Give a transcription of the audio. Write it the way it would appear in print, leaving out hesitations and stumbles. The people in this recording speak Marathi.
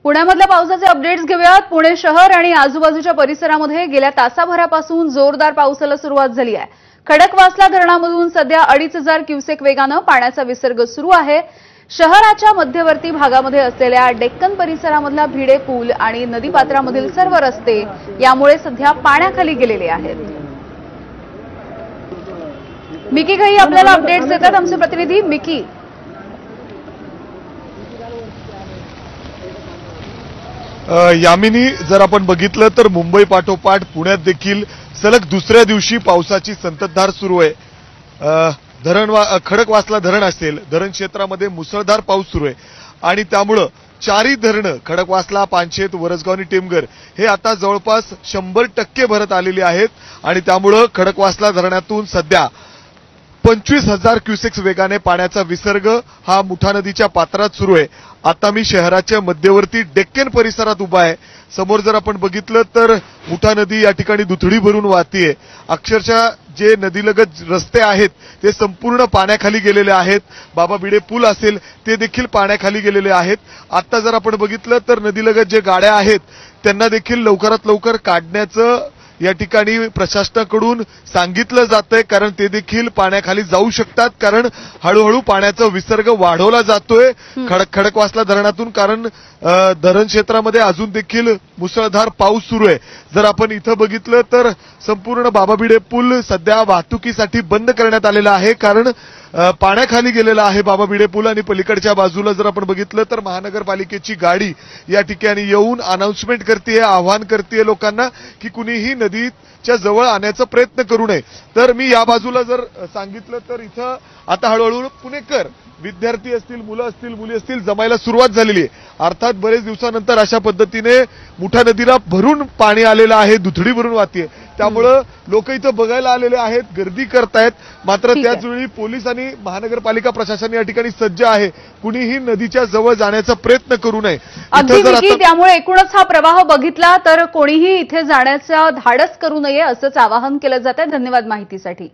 पुण्यामधल्या पावसाचे अपडेट्स घेऊयात। पुणे शहर आणि आजूबाजूच्या परिसरामध्ये गेल्या तासाभरापासून जोरदार पावसाला सुरुवात झाली आहे। खडकवासला धरणामधून सध्या 2,500 क्युसेक वेगाने पाण्याचा विसर्ग सुरू आहे। शहराच्या मध्यवर्ती भागामध्ये असलेल्या डेक्कन परिसरामधला भिडे पूल आणि नदीपात्रामधील सर्व रस्ते यामुळे सध्या पाण्याखाली गेलेले आहेत। मिकी घई आपल्याला अपडेट्स देतात। आमचे प्रतिनिधी मिकी। यामिनी, जर आपण बघितलं तर मुंबई पाठोपाठ पुण्यात देखील सलग दुसऱ्या दिवशी पावसाची संततधार सुरू आहे। खडकवासला धरण असेल, धरण क्षेत्रामध्ये मुसळधार पाऊस सुरू आहे आणि त्यामुळे चारही धरणं खडकवासला, पानशेत, वरसगाव आणि टेमघर हे आता जवळपास 100% भरत आलेली आहेत आणि त्यामुळे खडकवासला धरणातून सध्या 25,000 क्युसेक्स वेगाने पाण्याचा विसर्ग हा मुठा नदीच्या पात्रात सुरू आहे। आता मी शहराच्या मध्यवर्ती डेक्कन परिसरात उभा आहे। समोर जर आपण बघितलं तर मुठा नदी या ठिकाणी दुथडी भरून वाहतीये। अक्षरशः जे नदीलगत रस्ते आहेत ते संपूर्ण पाण्याखाली गेलेले आहेत। बाबा भिडे पूल असेल ते देखील पाण्याखाली गेलेले आहेत। आता जर आपण बघितलं तर नदीलगत जे गाड्या आहेत त्यांना देखील लवकरात लवकर काढण्याचं या ठिकाणी प्रशासनाकडून सांगितलं जातंय, कारण ते देखील पाण्याखाली जाऊ शकतात, कारण हळूहळू पाण्याचा विसर्ग वाढवला जातोय खडकवासला धरणातून, कारण धरण क्षेत्रामध्ये अजून देखील मुसळधार पाऊस सुरू आहे। जर आपण इथं बघितलं तर संपूर्ण बाबा भिडे पूल सध्या वाहतुकीसाठी बंद करण्यात आलेला आहे, कारण पाण्याखाली गेलेला आहे बाबा भिडे पूल। आणि पलीकडच्या बाजूला जर आपण बघितलं तर महानगरपालिकेची गाडी या ठिकाणी येऊन अनाउन्समेंट करते, आवाहन करते लोकांना की कुणीही नदीच्या जवळ आणण्याचा प्रयत्न करू नये। तर मी या बाजूला जर सांगितलं तर इथं आता हळूहळू पुणेकर, विद्यार्थी असतील, मुलं असतील, मुली असतील, जमायला सुरुवात झालेली आहे। अर्थात बरेच दिवसानंतर अशा पद्धतीने मुठा नदीला भरून पाणी आलेलं आहे, दुथडी भरून वाहतीये, त्यामुळं लोक इथं बघायला आलेले आहेत, गर्दी करतायत। मात्र त्याचवेळी पोलीस आणि महानगरपालिका प्रशासन या ठिकाणी सज्ज आहे, कुणीही नदीच्या जवळ जाण्याचा प्रयत्न करू नये। त्यामुळे एकूणच हा प्रवाह बघितला तर कोणीही इथे जाण्याचा धाडस करू नये असंच आवाहन केलं जात आहे। धन्यवाद माहितीसाठी।